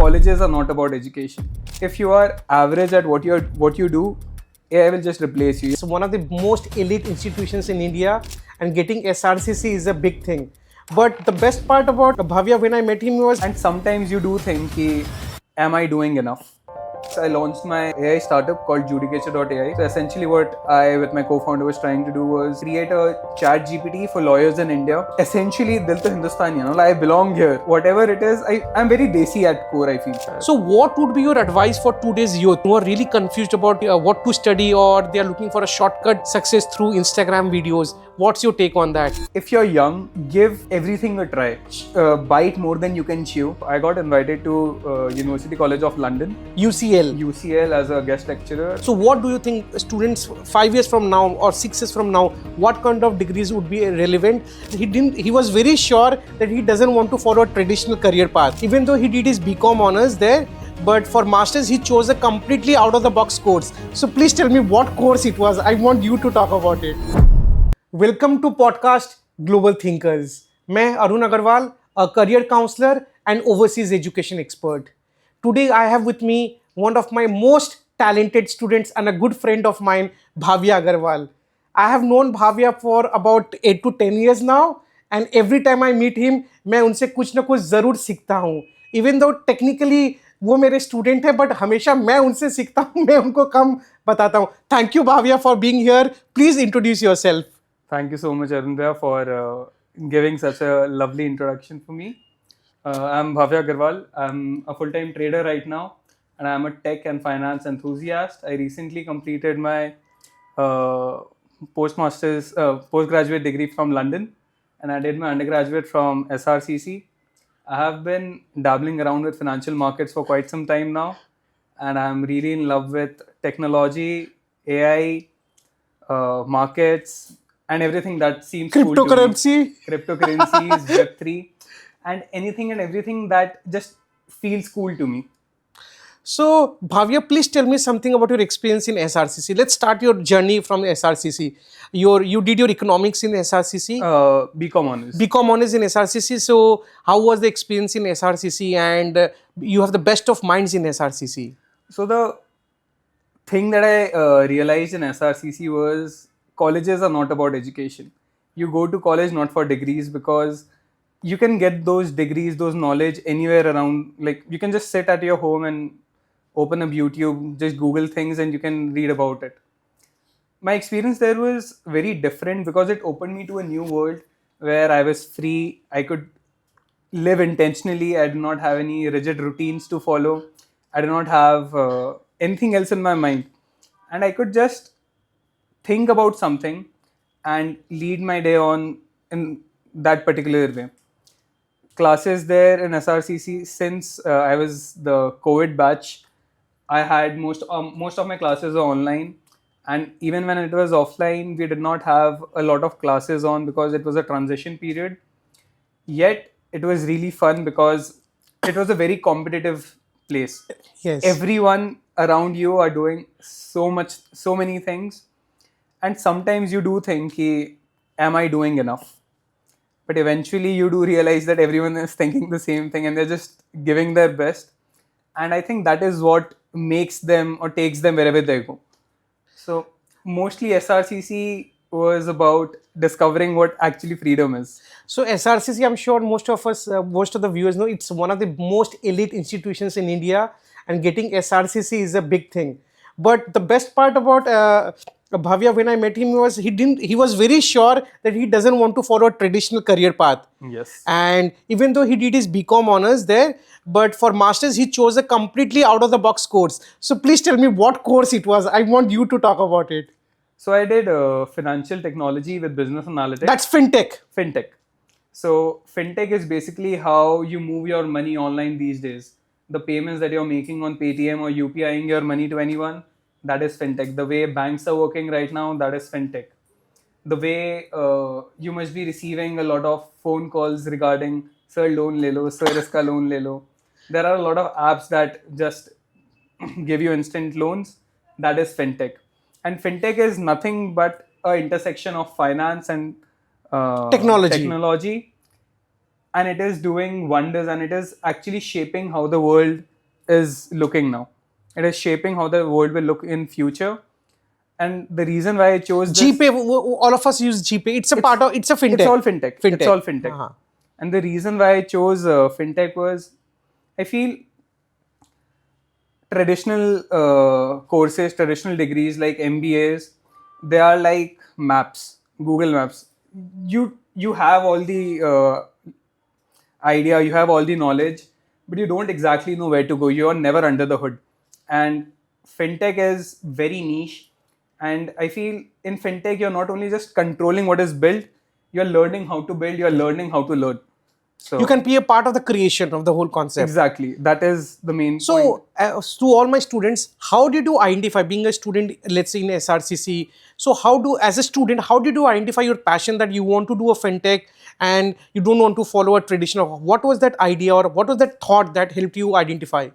colleges are not about education. If you are average at what you do, AI will just replace you. It's one of the most elite institutions in India, and getting SRCC is a big thing. But the best part about Bhavya when I met him was, And sometimes you do think, am I doing enough? So I launched my AI startup called Judicature.ai. So essentially what I with my co-founder was trying to do was create a chat GPT for lawyers in India. Essentially, Dil to Hindustani, I belong here. Whatever it is, I'm very desi at core, I feel. so what would be your advice for today's youth who are really confused about what to study, or they are looking for a shortcut success through Instagram videos? What's your take on that? If you're young, give everything a try. Bite more than you can chew. I got invited to University College of London, UCL. as a guest lecturer. So what do you think students 5 years from now or 6 years from now, what kind of degrees would be relevant? He was very sure that he doesn't want to follow a traditional career path, even though he did his BCom honors there. But for masters, he chose a completely out of the box course. So please tell me what course it was. I want you to talk about it. Welcome to podcast Global Thinkers. मैं Arun Agarwal, a career counselor and overseas education expert. Today I have with me one of my most talented students and a good friend of mine, Bhavya Agarwal. I have known Bhavya for about 8 to 10 years now, and every time I meet him, मैं उनसे कुछ ना कुछ ज़रूर सीखता हूँ. Even though technically वो मेरे स्टूडेंट है, बट हमेशा मैं उनसे सीखता हूँ, मैं उनको कम बताता हूँ. Thank you, Bhavya, for being here. Please introduce yourself. Thank you so much, Arundhya, for giving such a lovely introduction for me. I'm Bhavya Agarwal. I'm a full-time trader right now, and I'm a tech and finance enthusiast. I recently completed my postgraduate degree from London, and I did my undergraduate from SRCC. I have been dabbling around with financial markets for quite some time now, and I'm really in love with technology, AI, markets, and everything that seems cool to me. Cryptocurrencies, Web3, and anything and everything that just feels cool to me. So, Bhavya, please tell me something about your experience in SRCC. Let's start your journey from SRCC. You did your economics in SRCC? BCom honors. BCom honors in SRCC. So, how was the experience in SRCC? And you have the best of minds in SRCC. So, the thing that I realized in SRCC was colleges are not about education. You go to college not for degrees, because you can get those degrees, those knowledge anywhere around. Like, you can just sit at your home and open up YouTube, just Google things, and you can read about it. My experience there was very different because it opened me to a new world where I was free. I could live intentionally. I did not have any rigid routines to follow. I did not have anything else in my mind. And I could just think about something and lead my day on in that particular way. Classes there in SRCC, since I was the COVID batch, I had most of my classes are online, and even when it was offline, we did not have a lot of classes on because it was a transition period. Yet it was really fun because it was a very competitive place. Yes. Everyone around you are doing so many things, and sometimes you do think, am I doing enough? But eventually you do realize that everyone is thinking the same thing and they're just giving their best. And I think that is what makes them or takes them wherever they go. So mostly SRCC was about discovering what actually freedom is. So SRCC, I'm sure most of the viewers know, it's one of the most elite institutions in India, and getting SRCC is a big thing. But the best part about Bhavya when I met him was he was very sure that he doesn't want to follow a traditional career path. Yes. And even though he did his BCom honors there, but for masters he chose a completely out of the box course. So please tell me what course it was. I want you to talk about it. So I did financial technology with business analytics. That's fintech. Fintech. So fintech is basically how you move your money online these days. The payments that you're making on Paytm or UPIing your money to anyone, that is fintech. The way banks are working right now, that is fintech. The way you must be receiving a lot of phone calls regarding sir loan le lo, sir iska loan le lo. There are a lot of apps that just give you instant loans. That is fintech. And fintech is nothing but an intersection of finance and technology. And it is doing wonders, and it is actually shaping how the world is looking now. It is shaping how the world will look in future. And the reason why I chose this, GPay, all of us use GPay. It's a part of, it's a fintech. it's all fintech. Fintech. It's all fintech. Uh-huh. And the reason why I chose fintech was, I feel traditional courses, traditional degrees like MBAs, they are like maps, Google Maps. You have all the idea, you have all the knowledge, but you don't exactly know where to go. You are never under the hood. And fintech is very niche. And I feel in fintech, you're not only just controlling what is built, you're learning how to build, you're learning how to learn. So You can be a part of the creation of the whole concept. exactly, that is the main point. So, to all my students, how did you identify being a student, let's say in SRCC? So, as a student, how did you identify your passion that you want to do a fintech and you don't want to follow a traditional? What was that idea or what was that thought that helped you identify?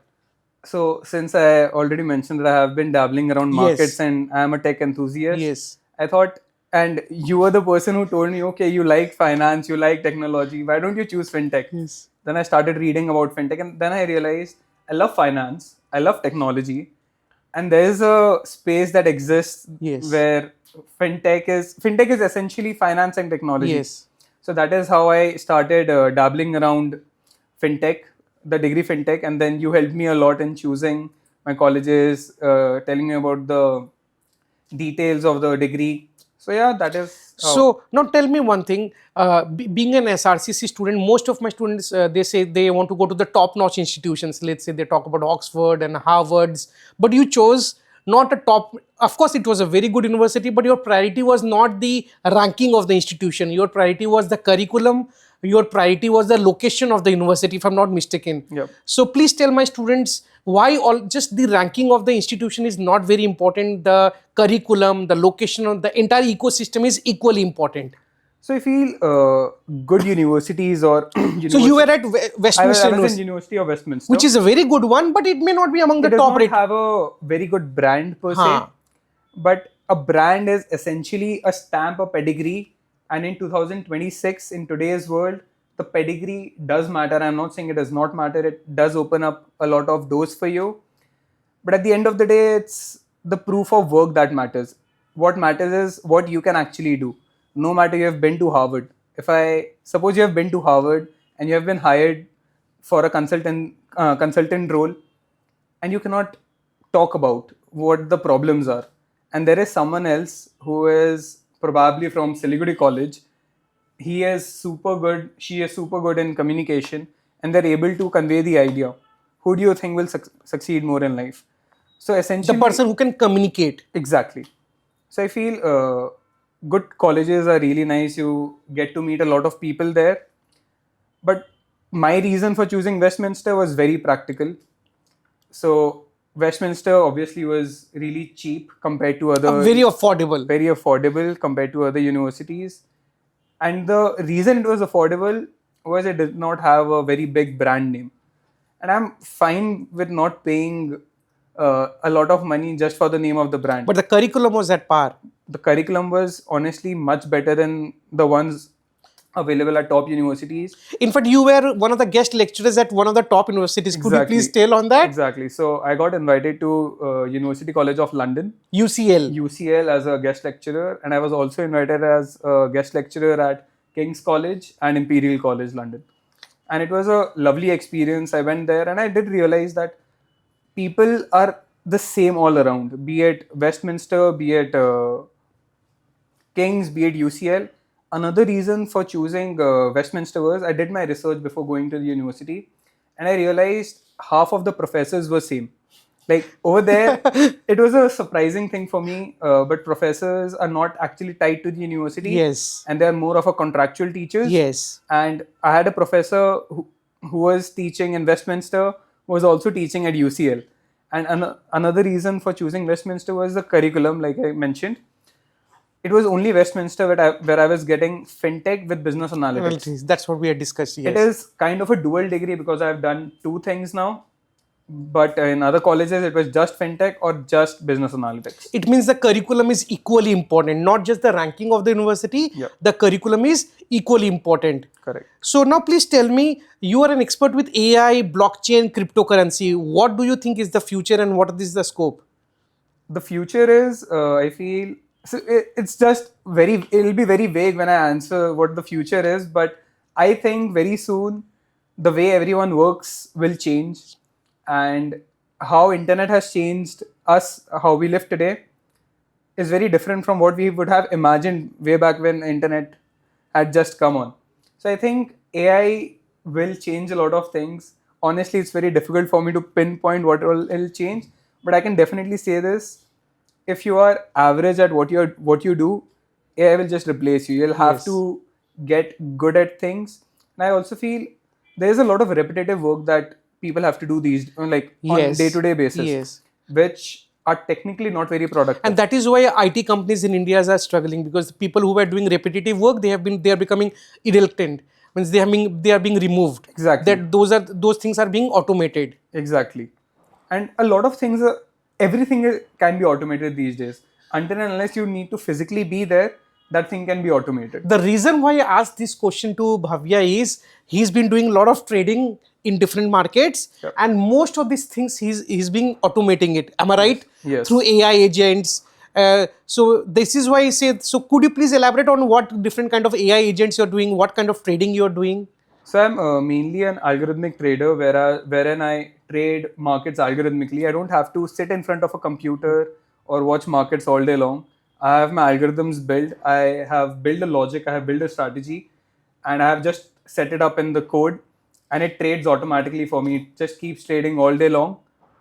So since I already mentioned that I have been dabbling around markets Yes. and I am a tech enthusiast, Yes. I thought, and you were the person who told me, okay, you like finance, you like technology, why don't you choose fintech? Yes. Then I started reading about fintech, and then I realized I love finance, I love technology, and there is a space that exists Yes. where fintech is essentially finance and technology. Yes. So that is how I started dabbling around fintech, the degree fintech, and then you helped me a lot in choosing my colleges, telling me about the details of the degree. So yeah, that is how. So now tell me one thing. Being an SRCC student, most of my students they say they want to go to the top-notch institutions. Let's say they talk about Oxford and Harvard's, but you chose not a top. Of course, it was a very good university, but your priority was not the ranking of the institution. Your priority was the curriculum. Your priority was the location of the university, if I'm not mistaken. Yep. So please tell my students why just the ranking of the institution is not very important. The curriculum, the location of the entire ecosystem is equally important. So I feel good universities or So you were at I Westminster was in University, University of Westminster, which is a very good one, but it may not be among the it does top not rated. have a very good brand per Huh. se, but a brand is essentially a stamp, a pedigree. And in 2026, in today's world, the pedigree does matter. I'm not saying it does not matter. It does open up a lot of doors for you. But at the end of the day, it's the proof of work that matters. What matters is what you can actually do. No matter you have been to Harvard. If I suppose you have been to Harvard and you have been hired for a consultant role, and you cannot talk about what the problems are, and there is someone else who is probably from Siliguri College, he is super good, she is super good in communication, and they're able to convey the idea. Who do you think will succeed more in life? So The essentially, person who can communicate. exactly. So I feel good colleges are really nice. You get to meet a lot of people there. But my reason for choosing Westminster was very practical. So Westminster obviously was really cheap compared to other, Very affordable. very affordable compared to other universities. And the reason it was affordable was it did not have a very big brand name. And I'm fine with not paying a lot of money just for the name of the brand. But the curriculum was at par. The curriculum was honestly much better than the ones available at top universities. In fact, you were one of the guest lecturers at one of the top universities. Could you please tell on that? Exactly. So I got invited to University College of London, UCL. UCL, as a guest lecturer, and I was also invited as a guest lecturer at King's College and Imperial College London. And it was a lovely experience. I went there and I did realize that people are the same all around, be it Westminster, be it King's, be it UCL. Another reason for choosing Westminster was I did my research before going to the university, and I realized half of the professors were same. Like over there, it was a surprising thing for me, but professors are not actually tied to the university. Yes. And they're more of a contractual teachers. Yes. And I had a professor who was teaching in Westminster, who was also teaching at UCL. And another reason for choosing Westminster was the curriculum, like I mentioned. It was only Westminster where I was getting fintech with business analytics. That's what we had discussed. Yes. It is kind of a dual degree because I've done two things now. but in other colleges it was just fintech or just business analytics. It means the curriculum is equally important, not just the ranking of the university. Yep. The curriculum is equally important. Correct. So now please tell me, you are an expert with AI, blockchain, cryptocurrency. What do you think is the future and what is the scope? The future is, I feel, so it's just it'll be very vague when I answer what the future is, but I think very soon the way everyone works will change, and how internet has changed us, how we live today, is very different from what we would have imagined way back when internet had just come on. So I think AI will change a lot of things. Honestly, it's very difficult for me to pinpoint what will change, but I can definitely say this: if you are average at what you do, AI will just replace you. You'll have Yes. to get good at things. And I also feel there is a lot of repetitive work that people have to do these on Yes. day-to-day basis, Yes. which are technically not very productive. And that is why IT companies in India are struggling, because the people who were doing repetitive work, they are becoming irrelevant. Means they are being removed. Exactly. That those things are being automated. Exactly. And a lot of things, can be automated these days. Until and unless you need to physically be there, that thing can be automated. The reason why I asked this question to Bhavya is he's been doing a lot of trading in different markets, Yep. and most of these things he's been automating it. Am I right? Yes. Through AI agents. So this is why I said. So could you please elaborate on what different kind of AI agents you're doing, what kind of trading you're doing? So I'm mainly an algorithmic trader, wherein I trade markets algorithmically. I don't have to sit in front of a computer or watch markets all day long. I have my algorithms built. I have built a logic. I have built a strategy, and I have just set it up in the code, and it trades automatically for me. It just keeps trading all day long,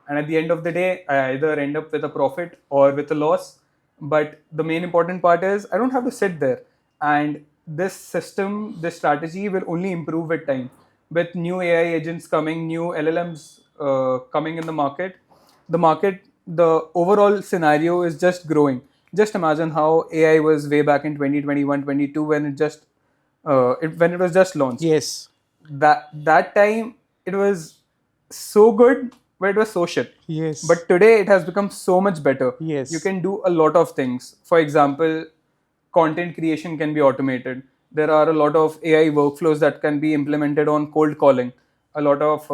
and at the end of the day, I either end up with a profit or with a loss. But the main important part is I don't have to sit there, and this system, this strategy will only improve with time. With new AI agents coming, new LLMs coming in the market, the overall scenario is just growing. Just imagine how AI was way back in 2021, 22 when when it was just launched. Yes. That time it was so good, but it was so shit. Yes. But today it has become so much better. Yes. You can do a lot of things. For example, content creation can be automated. There are a lot of AI workflows that can be implemented on cold calling. A lot of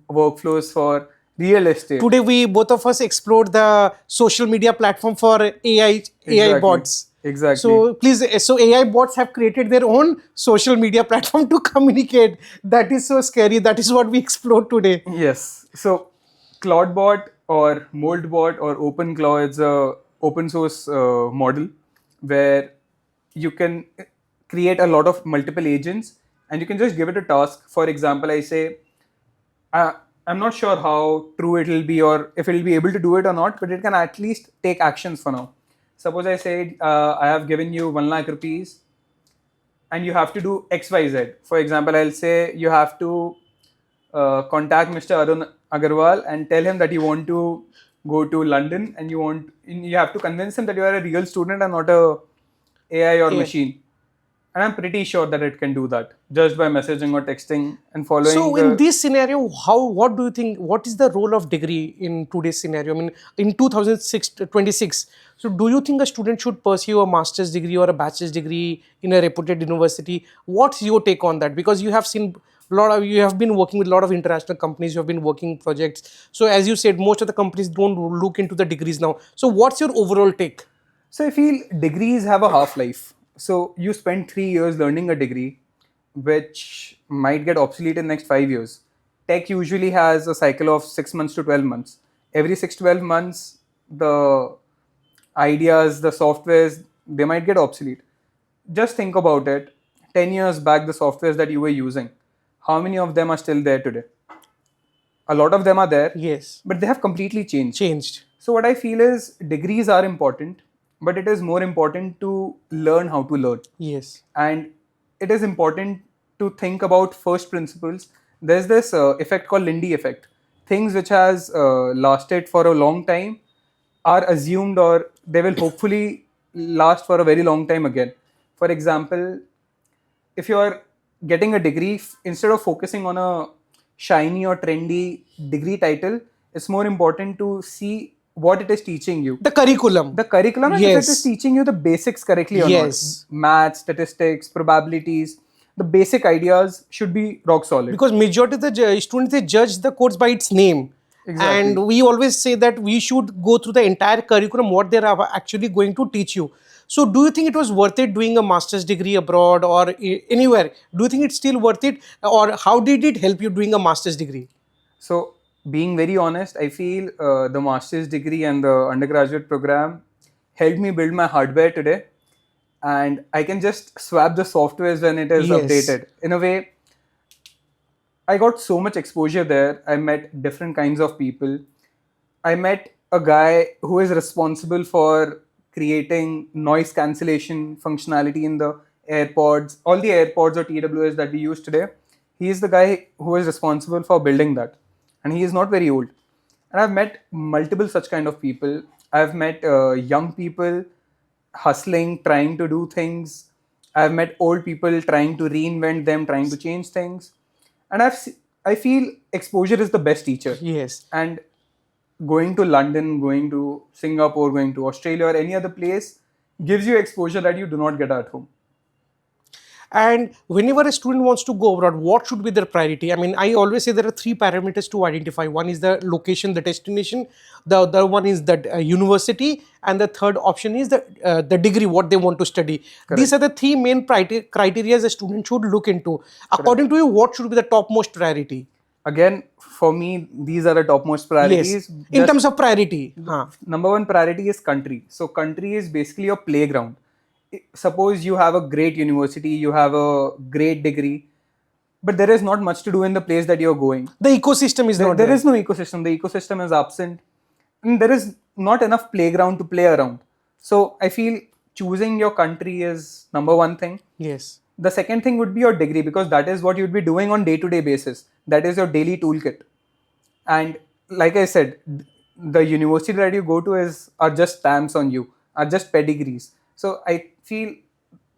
workflows for real estate. Today we both of us explored the social media platform for AI Exactly. bots. Exactly. So please, so AI bots have created their own social media platform to communicate. That is so scary. That is what we explored today. Yes. So CloudBot or MoldBot or OpenClaw is a open source model where you can create a lot of multiple agents, and you can just give it a task. For example, I say, I'm not sure how true it will be or if it will be able to do it or not, but it can at least take actions for now. Suppose I said, I have given you 1 lakh rupees and you have to do XYZ. For example, I'll say you have to contact Mr. Agarwal and tell him that you want to go to London, and you have to convince him that you are a real student and not a AI or Yeah. machine. And I'm pretty sure that it can do that just by messaging or texting and following. So in this scenario, what do you think, what is the role of degree in today's scenario? I mean, in 2026, so do you think a student should pursue a master's degree or a bachelor's degree in a reputed university? What's your take on that? Because you have seen you have been working with a lot of international companies, you have been working projects. So as you said, most of the companies don't look into the degrees now. So what's your overall take? So I feel degrees have a half-life. So you spend 3 years learning a degree, which might get obsolete in the next 5 years. Tech usually has a cycle of 6 months to 12 months. Every 6 to 12 months, the ideas, the softwares, they might get obsolete. Just think about it. 10 years back, the softwares that you were using, how many of them are still there today? A lot of them are there, Yes. but they have completely changed. So what I feel is degrees are important, but it is more important to learn how to learn. Yes. And it is important to think about first principles. There's this effect called Lindy effect. Things which has lasted for a long time are assumed, or they will hopefully last for a very long time again. For example, if you are getting a degree, instead of focusing on a shiny or trendy degree title. It's more important to see what it is teaching you. The curriculum. The curriculum, and if it is Yes. teaching you the basics correctly or not. Yes. Math, statistics, probabilities, the basic ideas should be rock solid. Because majority of the students, they judge the course by its name. Exactly. And we always say that we should go through the entire curriculum, what they are actually going to teach you. So do you think it was worth it doing a master's degree abroad or anywhere? Do you think it's still worth it, or how did it help you doing a master's degree? So, being very honest, I feel the master's degree and the undergraduate program helped me build my hardware today, and I can just swap the softwares when it is Yes. updated. In a way, I got so much exposure there. I met different kinds of people. I met a guy who is responsible for creating noise cancellation functionality in the AirPods, all the AirPods or TWS that we use today. He is the guy who is responsible for building that, and he is not very old. And I've met multiple such kind of people. I've met young people hustling, trying to do things. I've met old people trying to reinvent them, trying to change things. And I feel exposure is the best teacher. Yes. And going to London, going to Singapore, going to Australia or any other place gives you exposure that you do not get at home. And whenever a student wants to go abroad, what should be their priority? I mean, I always say there are three parameters to identify. One is the location, the destination. The other one is the university, and the third option is the degree, what they want to study. Correct. These are the three main criteria a student should look into. According to you, what should be the topmost priority? Again, for me, these are the topmost priorities. Yes. In terms of priority. Number one priority is country. So country is basically your playground. Suppose you have a great university, you have a great degree, but there is not much to do in the place that you're going. The ecosystem is not There there. is no ecosystem. The ecosystem is absent, and there is not enough playground to play around. So I feel choosing your country is number one thing. Yes. The second thing would be your degree, because that is what you'd be doing on day-to-day basis. That is your daily toolkit. And like I said, the university that you go to are just stamps on you, are just pedigrees. So I feel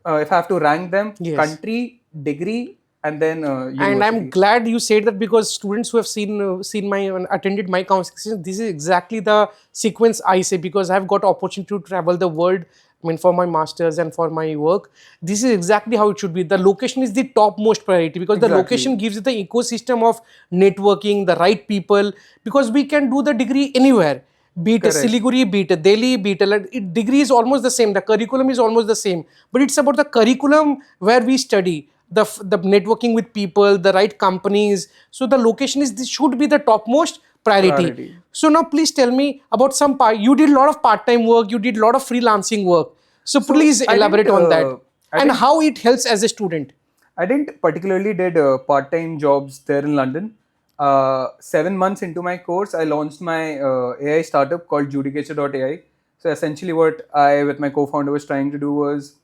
if I have to rank them, Yes. country, degree, and then university. And I'm glad you said that, because students who have seen my attended my conversation, this is exactly the sequence I say, because I've got opportunity to travel the world. I mean, for my masters and for my work, this is exactly how it should be. The location is the topmost priority, because the Exactly. location gives you the ecosystem of networking, the right people, because we can do the degree anywhere. Be it Correct. Siliguri, be it Delhi, be it degree is almost the same. The curriculum is almost the same, but it's about the curriculum where we study, the networking with people, the right companies. So the location this should be the topmost priority. So now please tell me about some part. You did a lot of part-time work. You did a lot of freelancing work. So please I elaborate didn't, on that I and didn't- how it helps as a student. I didn't particularly did part-time jobs there in London. 7 months into my course, I launched my AI startup called Judicature.ai. So essentially what I with my co-founder was trying to do was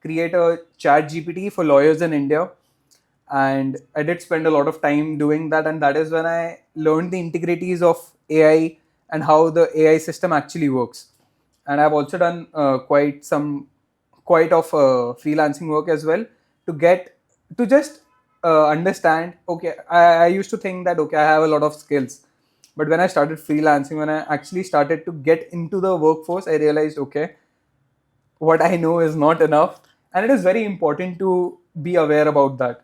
create a chat GPT for lawyers in India. And I did spend a lot of time doing that, and that is when I learned the integrities of AI and how the AI system actually works. And I've also done quite of freelancing work as well to just understand. Okay, I used to think that okay, I have a lot of skills, but when I started freelancing, when I actually started to get into the workforce, I realized okay, what I know is not enough, and it is very important to be aware about that.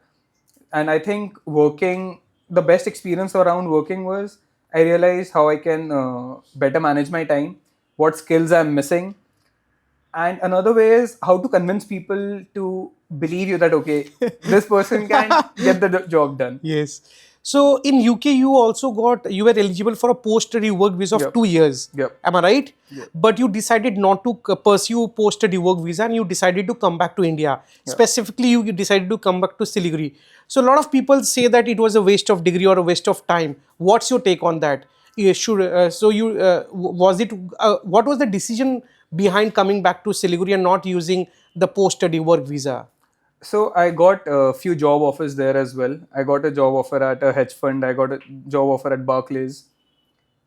And I think the best experience around working was I realized how I can better manage my time, what skills I'm missing. And another way is how to convince people to believe you that, okay, this person can get the job done. Yes. So in UK, you were eligible for a post-study work visa of Yep. 2 years. Yep. Am I right? Yep. But you decided not to pursue post-study work visa, and you decided to come back to India. Specifically, you decided to come back to Siliguri. So a lot of people say that it was a waste of degree or a waste of time. What's your take on that? What was the decision behind coming back to Siliguri and not using the post-study work visa? So I got a few job offers there as well. I got a job offer at a hedge fund. I got a job offer at Barclays,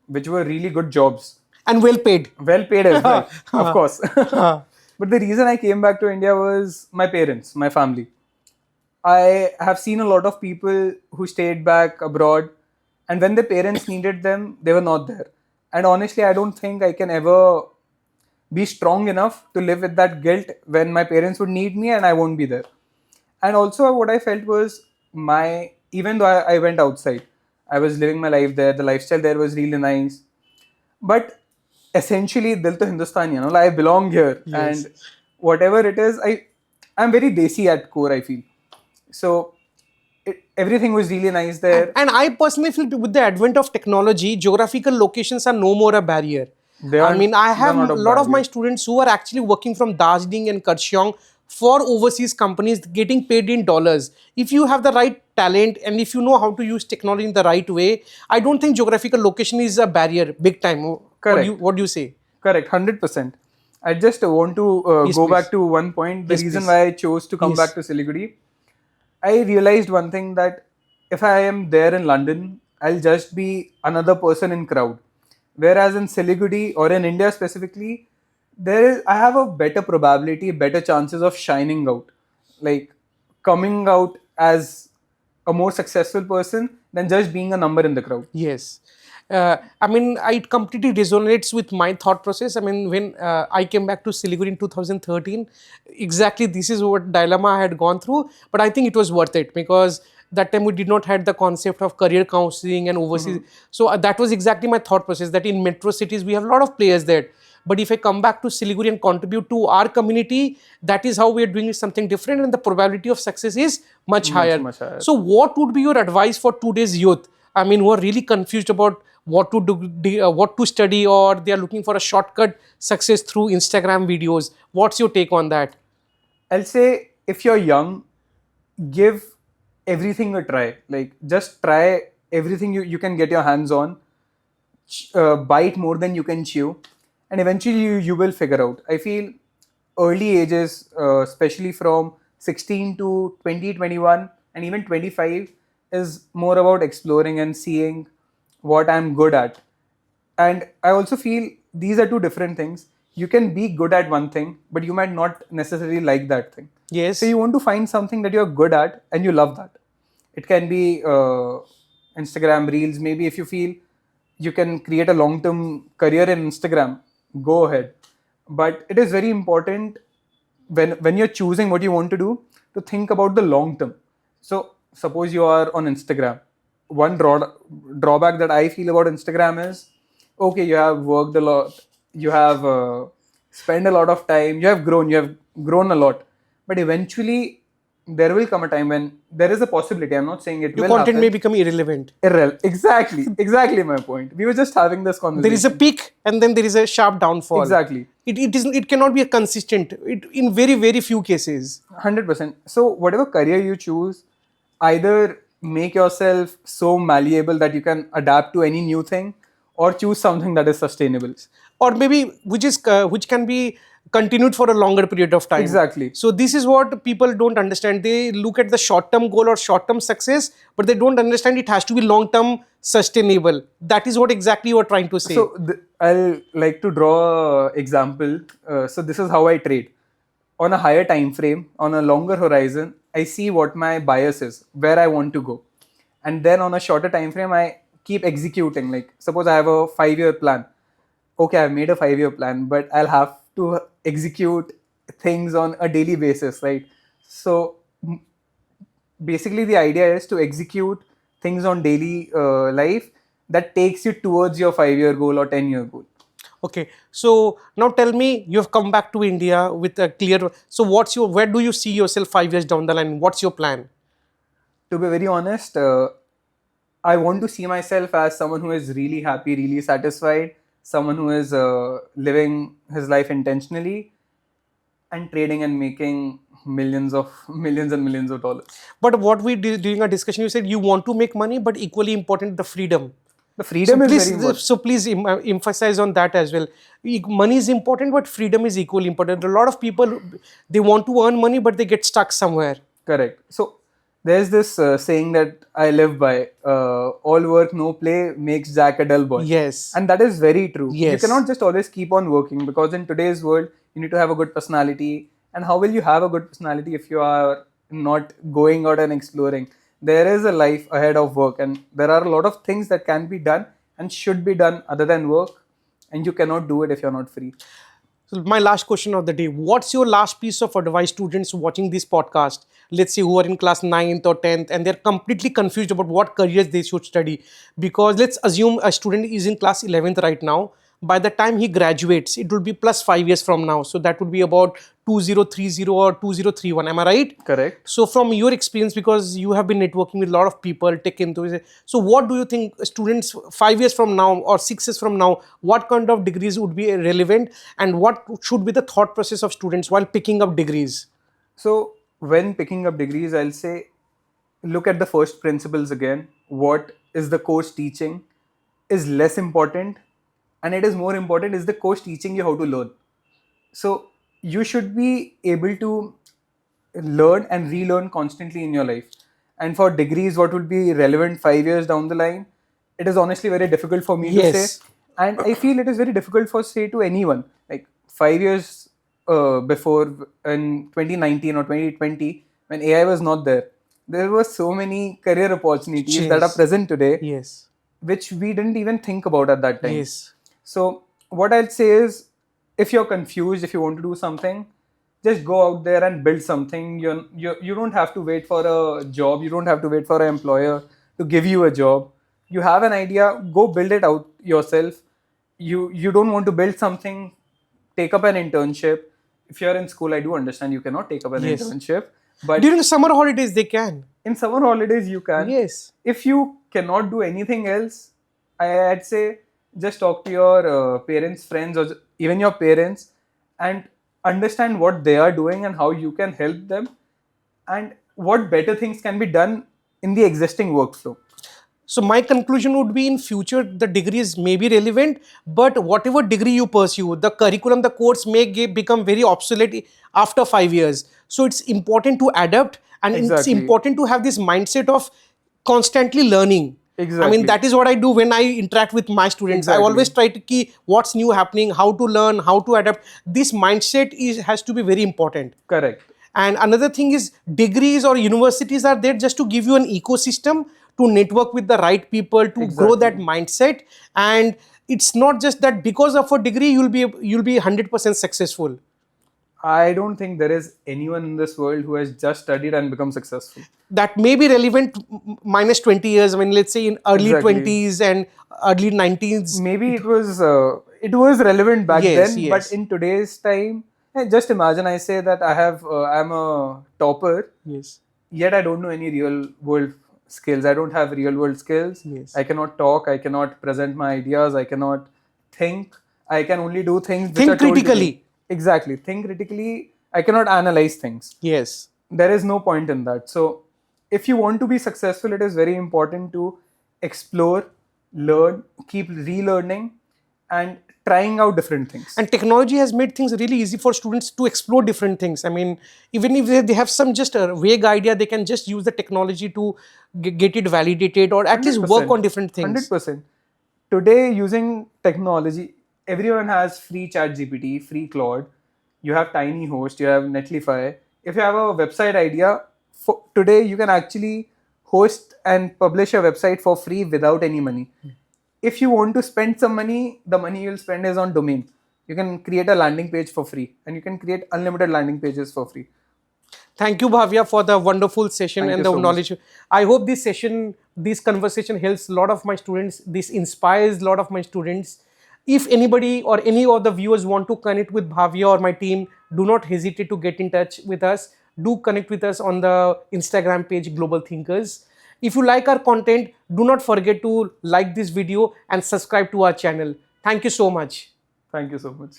which were really good jobs. And well paid. Well paid as well, of course. But the reason I came back to India was my parents, my family. I have seen a lot of people who stayed back abroad, and when their parents needed them, they were not there. And honestly, I don't think I can ever be strong enough to live with that guilt when my parents would need me and I won't be there. And also, what I felt was even though I went outside, I was living my life there, the lifestyle there was really nice. But essentially, Dil to Hindustani, like I belong here. Yes. And whatever it is, I'm very desi at core, I feel. So everything was really nice there. And I personally feel with the advent of technology, geographical locations are no more a barrier. I mean, I have not a a lot of my barrier. students who are actually working from Darjeeling and Kurseong for overseas companies getting paid in dollars. If you have the right talent and if you know how to use technology in the right way, I don't think geographical location is a barrier big time. Correct. What do you say? Correct, 100%. I just want to Yes, go please. back to one point. The Yes, reason please. why I chose to come Yes. back to Siliguri, I realized one thing, that if I am there in London, I'll just be another person in crowd. Whereas in Siliguri or in India specifically, I have a better probability, better chances of shining out, like coming out as a more successful person than just being a number in the crowd. Yes. I mean, it completely resonates with my thought process. I mean, when I came back to Siliguri in 2013, exactly this is what dilemma I had gone through. But I think it was worth it because that time we did not had the concept of career counseling and overseas. So that was exactly my thought process, that in metro cities, we have a lot of players there. But if I come back to Siliguri and contribute to our community, that is how we are doing something different and the probability of success is much higher. Much higher. So what would be your advice for today's youth? I mean, who are really confused about what to do, what to study, or they are looking for a shortcut success through Instagram videos. What's your take on that? I'll say if you're young, give everything a try. Like just try everything you can get your hands on. Bite more than you can chew, and eventually you will figure out. I feel early ages, especially from 16 to 20, 21, and even 25, is more about exploring and seeing what I'm good at. And I also feel these are two different things. You can be good at one thing, but you might not necessarily like that thing. Yes. So you want to find something that you're good at and you love that. It can be Instagram reels. Maybe if you feel you can create a long-term career in Instagram, go ahead. But it is very important when you're choosing what you want to do to think about the long term. So suppose you are on Instagram. One drawback that I feel about Instagram is, okay, you have worked a lot, you have spent a lot of time, you have grown a lot, but eventually there will come a time when there is a possibility. I'm not saying it Your will content happen. may become irrelevant. Exactly my point. We were just having this conversation. There is a peak and then there is a sharp downfall. Exactly. It cannot be a consistent. In very few cases. 100%. So whatever career you choose, either make yourself so malleable that you can adapt to any new thing, or choose something that is sustainable. Or maybe which can be continued for a longer period of time. Exactly. So this is what people don't understand. They look at the short-term goal or short-term success, but they don't understand it has to be long-term sustainable. That is what exactly you are trying to say. So I'll like to draw an example. So this is how I trade. On a higher time frame, on a longer horizon, I see what my bias is, where I want to go. And then on a shorter time frame, I keep executing. Like suppose I have a 5-year plan. Okay, I've made a 5-year plan, but I'll have to execute things on a daily basis, right? So basically the idea is to execute things on daily life that takes you towards your 5-year goal or 10-year goal. Okay, so now tell me, you have come back to India with a clear. So where do you see yourself 5 years down the line? What's your plan? To be very honest, I want to see myself as someone who is really happy, really satisfied, someone who is living his life intentionally and trading and making millions and millions of dollars. But what we did during our discussion, you said you want to make money, but equally important, the freedom. The freedom is very important. So please emphasize on that as well. Money is important, but freedom is equally important. A lot of people, they want to earn money, but they get stuck somewhere. Correct. So there's this saying that I live by, all work, no play makes Jack a dull boy. Yes. And that is very true. Yes. You cannot just always keep on working, because in today's world, you need to have a good personality. And how will you have a good personality if you are not going out and exploring. There is a life ahead of work, and there are a lot of things that can be done and should be done other than work, and you cannot do it if you're not free. So my last question of the day: what's your last piece of advice students watching this podcast? Let's say who are in class 9th or 10th and they're completely confused about what careers they should study. Because let's assume a student is in class 11th right now. By the time he graduates, it will be plus 5 years from now. So that would be about 2030 or 2031. Am I right? Correct. So from your experience, because you have been networking with a lot of people, tech enthusiasts, so what do you think students 5 years from now or 6 years from now, what kind of degrees would be relevant, and what should be the thought process of students while picking up degrees? So when picking up degrees, I'll say look at the first principles again. What is the course teaching is less important, and it is more important is the course teaching you how to learn. So you should be able to learn and relearn constantly in your life. And for degrees, what would be relevant 5 years down the line, it is honestly very difficult for me to Yes. say. And I feel it is very difficult for say to anyone. Like 5 years before, in 2019 or 2020, when AI was not there were so many career opportunities that are Yes. present today, Yes. which we didn't even think about at that time. Yes. So what I'd say is, if you're confused, if you want to do something, just go out there and build something. You don't have to wait for a job. You don't have to wait for an employer to give you a job. You have an idea, go build it out yourself. You don't want to build something, take up an internship. If you're in school, I do understand you cannot take up an Yes. internship, but During summer holidays, they can. in summer holidays you can. Yes. If you cannot do anything else, I'd say just talk to your parents, friends, or even your parents, and understand what they are doing and how you can help them, and what better things can be done in the existing workflow. So my conclusion would be, in future the degrees may be relevant, but whatever degree you pursue, the curriculum, the course may become very obsolete after 5 years. So it's important to adapt, and it's Exactly. important to have this mindset of constantly learning. I Exactly. mean, that is what I do when I interact with my students. I Exactly. always try to key what's new happening, how to learn, how to adapt. This mindset has to be very important. Correct. And another thing is, degrees or universities are there just to give you an ecosystem to network with the right people, to grow that Exactly. mindset. And it's not just that because of a degree you'll be 100% successful. I don't think there is anyone in this world who has just studied and become successful. That may be relevant minus 20 years. I mean, let's say in early Exactly. 20s and early 19s. Maybe it was relevant back Yes, then, yes. but in today's time, just imagine I say that I'm a topper, Yes. yet I don't know any real world skills. I don't have real world skills. Yes. I cannot talk. I cannot present my ideas. I cannot think. I can only do things which Think are told to me. critically. Exactly. Think critically. I cannot analyze things. Yes. There is no point in that. So if you want to be successful, it is very important to explore, learn, keep relearning, and trying out different things. And technology has made things really easy for students to explore different things. I mean, even if they have some just a vague idea, they can just use the technology to get it validated, or at least work on different things. 100%. Today, using technology, everyone has free ChatGPT, free Claude. You have Tiny Host, you have Netlify. If you have a website idea, today you can actually host and publish a website for free without any money. If you want to spend some money, the money you'll spend is on domain. You can create a landing page for free, and you can create unlimited landing pages for free. Thank you, Bhavya, for the wonderful session Thank and you the so much. knowledge. I hope this conversation helps a lot of my students. This inspires a lot of my students. If anybody or any of the viewers want to connect with Bhavya or my team, do not hesitate to get in touch with us. Do connect with us on the Instagram page, Global Thinkers. If you like our content, do not forget to like this video and subscribe to our channel. Thank you so much. Thank you so much.